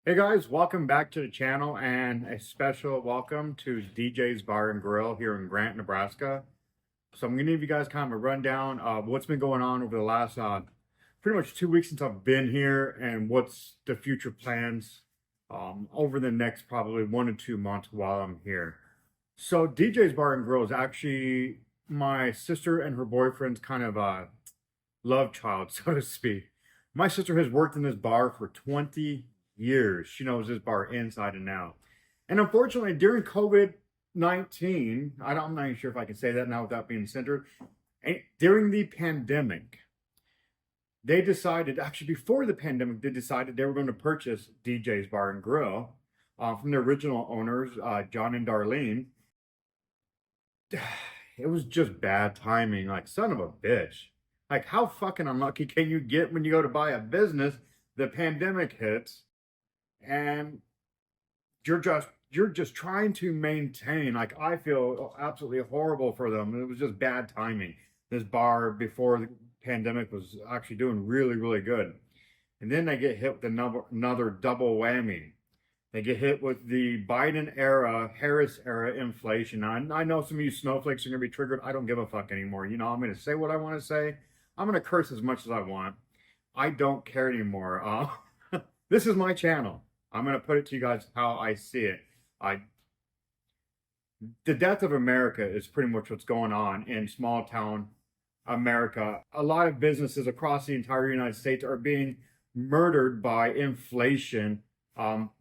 Hey guys, welcome back to the channel and a special welcome to DJ's Bar and Grill here in Grant, Nebraska. So I'm going to give you guys kind of a rundown of what's been going on over the last pretty much 2 weeks since I've been here and what's the future plans over the next probably 1 to 2 months while I'm here. So DJ's Bar and Grill is actually my sister and her boyfriend's kind of love child, so to speak. My sister has worked in this bar for 20 years. She knows this bar inside and out. And unfortunately, during COVID-19, I'm not even sure if I can say that now without being censored. During the pandemic, they decided, actually before the pandemic, they decided they were going to purchase DJ's Bar and Grill from the original owners, John and Darlene. It was just bad timing, like son of a bitch. Like how fucking unlucky can you get when you go to buy a business, the pandemic hits, and you're just trying to maintain. Like I feel absolutely horrible for them. It was just bad timing. This bar before the pandemic was actually doing really, really good. And then they get hit with another double whammy. They get hit with the Biden era, Harris era inflation. I know some of you snowflakes are going to be triggered. I don't give a fuck anymore. I'm going to say what I want to say. I'm going to curse as much as I want. I don't care anymore. This is my channel. I'm going to put it to you guys how I see it. The death of America is pretty much what's going on in small town America. A lot of businesses across the entire United States are being murdered by inflation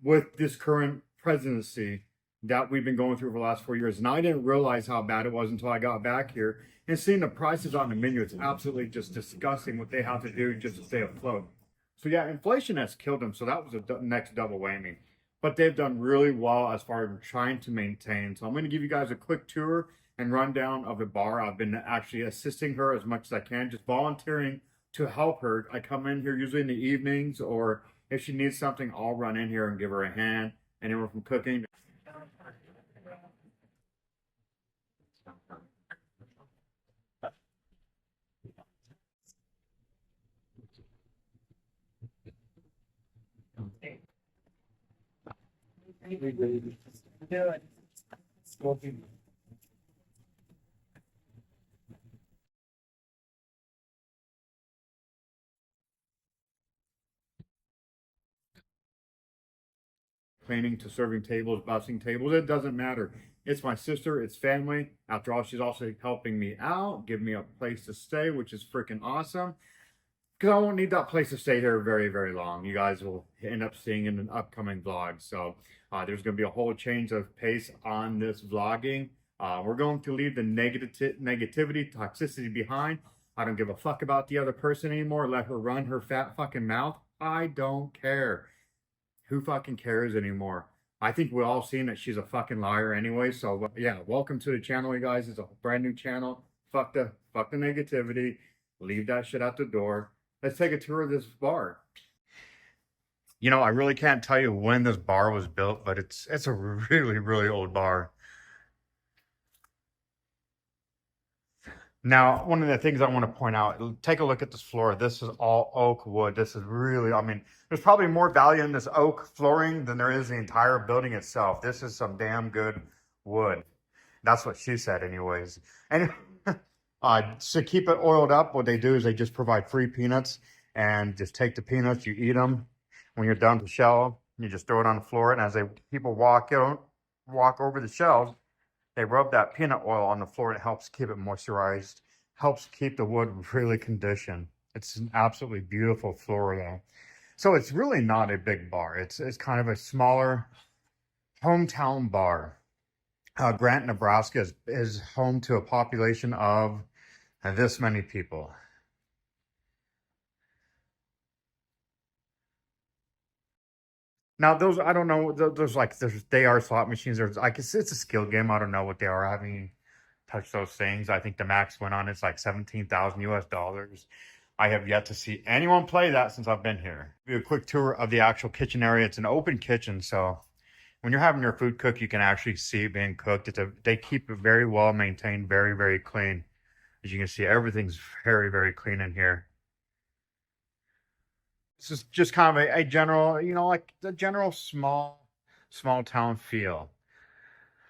with this current presidency that we've been going through for the last 4 years. And I didn't realize how bad it was until I got back here and seeing the prices on the menu. It's absolutely just disgusting what they have to do just to stay afloat. So yeah, inflation has killed them. So that was a next double whammy. But they've done really well as far as trying to maintain. So I'm going to give you guys a quick tour and rundown of the bar. I've been actually assisting her as much as I can, just volunteering to help her. I come in here usually in the evenings, or if she needs something, I'll run in here and give her a hand. Anywhere from cooking. Cleaning to serving tables, bussing tables. It doesn't matter. It's my sister, it's family. After all, she's also helping me out, giving me a place to stay, which is freaking awesome. Because I won't need that place to stay here very, very long. You guys will end up seeing in an upcoming vlog. So there's going to be a whole change of pace on this vlogging. We're going to leave the negativity, toxicity behind. I don't give a fuck about the other person anymore. Let her run her fat fucking mouth. I don't care. Who fucking cares anymore? I think we're all seen that she's a fucking liar anyway. So yeah, welcome to the channel, you guys. It's a brand new channel. Fuck the negativity. Leave that shit out the door. Let's take a tour of this bar. I really can't tell you when this bar was built, but it's a really, really old bar. Now, one of the things I want to point out, take a look at this floor. This is all oak wood. This is really, there's probably more value in this oak flooring than there is the entire building itself. This is some damn good wood. That's what she said anyways. And to keep it oiled up, what they do is they just provide free peanuts and just take the peanuts, you eat them. When you're done with the shell, you just throw it on the floor. And as people walk over the shelves, they rub that peanut oil on the floor and it helps keep it moisturized, helps keep the wood really conditioned. It's an absolutely beautiful floor though. So it's really not a big bar. It's kind of a smaller hometown bar. Grant, Nebraska is home to a population of this many people. Now those, I don't know, they are slot machines. It's a skill game. I don't know what they are. I haven't touched those things. I think the max went on it's like 17,000 US dollars. I have yet to see anyone play that since I've been here. Do a quick tour of the actual kitchen area. It's an open kitchen, so when you're having your food cooked, you can actually see it being cooked. They keep it very well maintained, very, very clean. As you can see, everything's very, very clean in here. This is just kind of a general, like the general small town feel.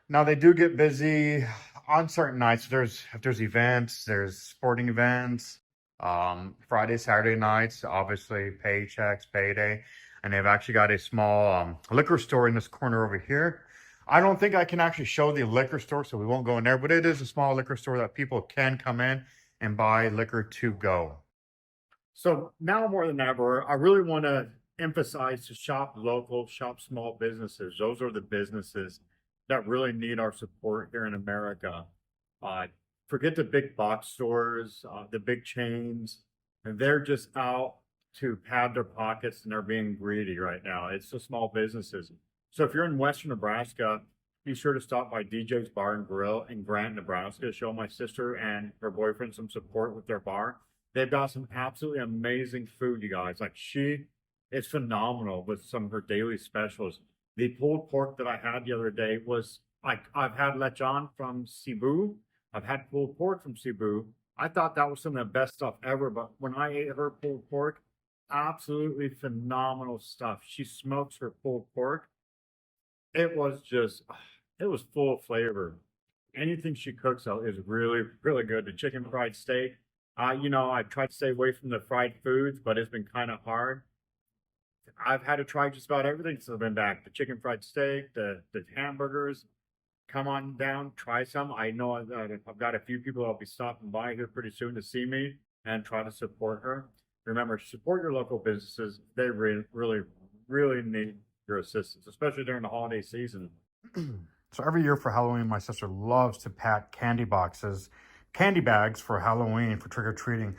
Now they do get busy on certain nights. If there's events, there's sporting events. Friday, Saturday nights, obviously paychecks, payday, and they've actually got a small liquor store in this corner over here. I don't think I can actually show the liquor store, so we won't go in there. But it is a small liquor store that people can come in and buy liquor to go. So now more than ever, I really want to emphasize to shop local, shop small businesses. Those are the businesses that really need our support here in America. Uh, Forget the big box stores, the big chains, and they're just out to pad their pockets and they're being greedy right now. It's the small businesses. So if you're in Western Nebraska, be sure to stop by DJ's Bar and Grill in Grant, Nebraska. Show my sister and her boyfriend some support with their bar. They've got some absolutely amazing food, you guys. Like she is phenomenal with some of her daily specials. The pulled pork that I had the other day was like I've had lechon from Cebu. I've had pulled pork from Cebu. I thought that was some of the best stuff ever, but when I ate her pulled pork, absolutely phenomenal stuff. She smokes her pulled pork. It was just, it was full of flavor. Anything she cooks out is really, really good. The chicken fried steak. I tried to stay away from the fried foods, but it's been kind of hard. I've had to try just about everything since I've been back. The chicken fried steak, the hamburgers. Come on down, try some. I know I've got a few people that'll be stopping by here pretty soon to see me and try to support her. Remember, support your local businesses. They really, really, really need your assistance, especially during the holiday season. So every year for Halloween, my sister loves to pack candy bags for Halloween for trick or treating.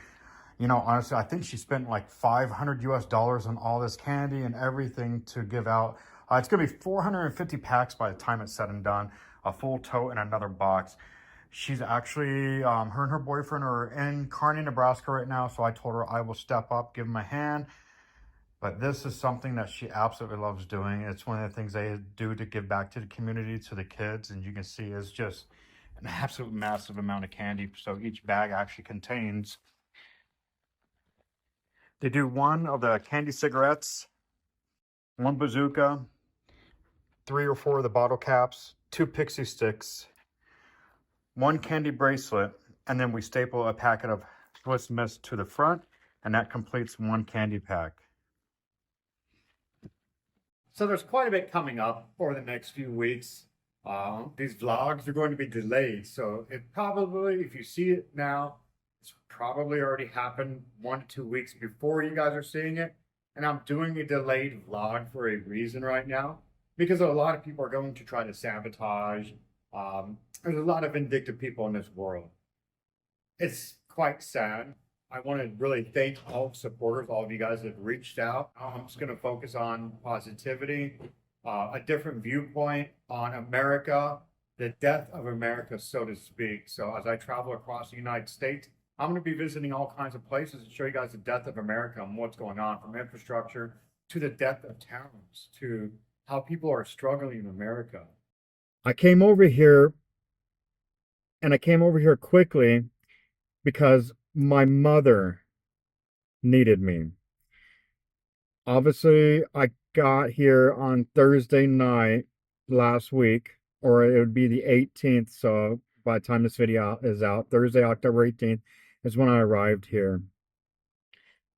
Honestly, I think she spent like $500 on all this candy and everything to give out. It's gonna be 450 packs by the time it's said and done. A full tote and another box. She's actually, her and her boyfriend are in Kearney, Nebraska right now. So I told her I will step up, give them a hand. But this is something that she absolutely loves doing. It's one of the things they do to give back to the community, to the kids. And you can see it's just an absolute massive amount of candy. So each bag actually contains, they do one of the candy cigarettes, one bazooka, 3 or 4 of the bottle caps, 2 pixie sticks, 1 candy bracelet, and then we staple a packet of Swiss Miss to the front, and that completes 1 candy pack. So there's quite a bit coming up for the next few weeks. These vlogs are going to be delayed, so it probably, if you see it now, it's probably already happened 1 to 2 weeks before you guys are seeing it. And I'm doing a delayed vlog for a reason right now, because a lot of people are going to try to sabotage. There's a lot of vindictive people in this world. It's quite sad. I want to really thank all the supporters, all of you guys that have reached out. I'm just going to focus on positivity, a different viewpoint on America, the death of America, so to speak. So as I travel across the United States, I'm going to be visiting all kinds of places to show you guys the death of America and what's going on, from infrastructure to the death of towns to how people are struggling in America. I came over here, and I came over here quickly because my mother needed me. Obviously, I got here on Thursday night last week, or it would be the 18th. So by the time this video is out, Thursday, October 18th is when I arrived here.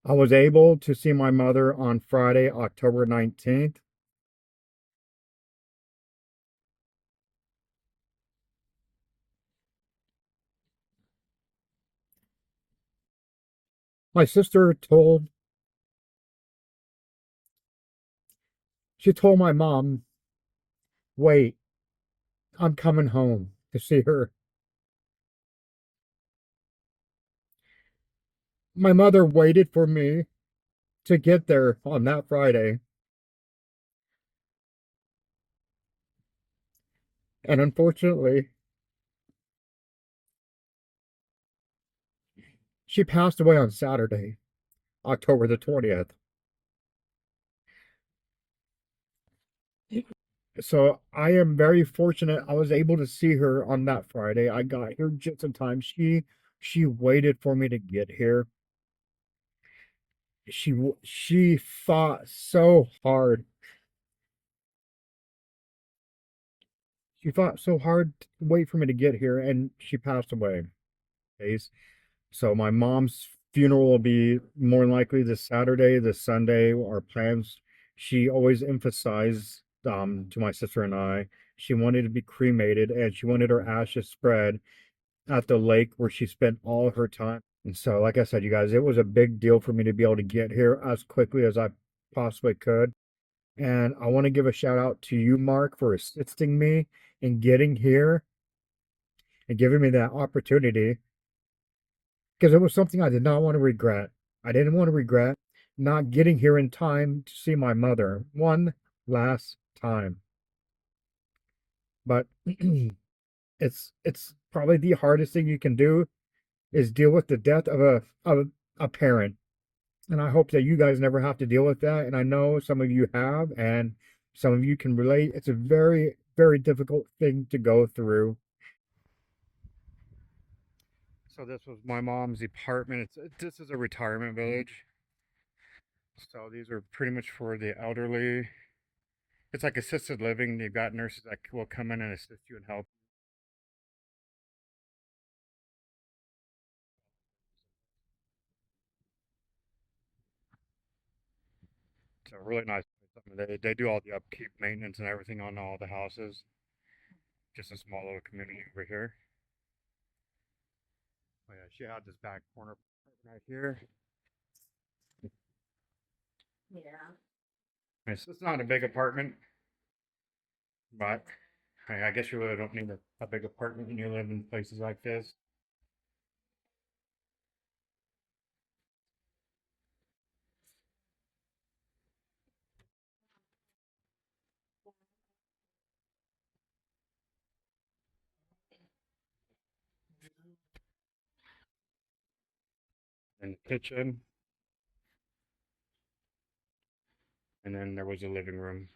I was able to see my mother on Friday, October 19th. My sister she told my mom, wait, I'm coming home to see her. My mother waited for me to get there on that Friday. And unfortunately, she passed away on Saturday, October the 20th. So I am very fortunate I was able to see her on that Friday. I got here just in time. She waited for me to get here. She fought so hard. She fought so hard to wait for me to get here, and she passed away. Okay, so my mom's funeral will be more than likely this Saturday, this Sunday. Our plans. She always emphasized to my sister and I, she wanted to be cremated and she wanted her ashes spread at the lake where she spent all of her time. And so, like I said, you guys, it was a big deal for me to be able to get here as quickly as I possibly could. And I want to give a shout out to you, Mark, for assisting me in getting here and giving me that opportunity because it was something I did not want to regret. I didn't want to regret not getting here in time to see my mother one last time. But it's probably the hardest thing you can do is deal with the death of a parent. And I hope that you guys never have to deal with that. And I know some of you have, and some of you can relate. It's a very, very difficult thing to go through. So this was my mom's apartment. This is a retirement village. So these are pretty much for the elderly. It's like assisted living. You've got nurses that will come in and assist you and help. So really nice. They do all the upkeep, maintenance, and everything on all the houses. Just a small little community over here. Oh yeah, she had this back corner right here. It's not a big apartment, but I guess you really don't need a big apartment when you live in places like this. And the kitchen, and then there was a living room.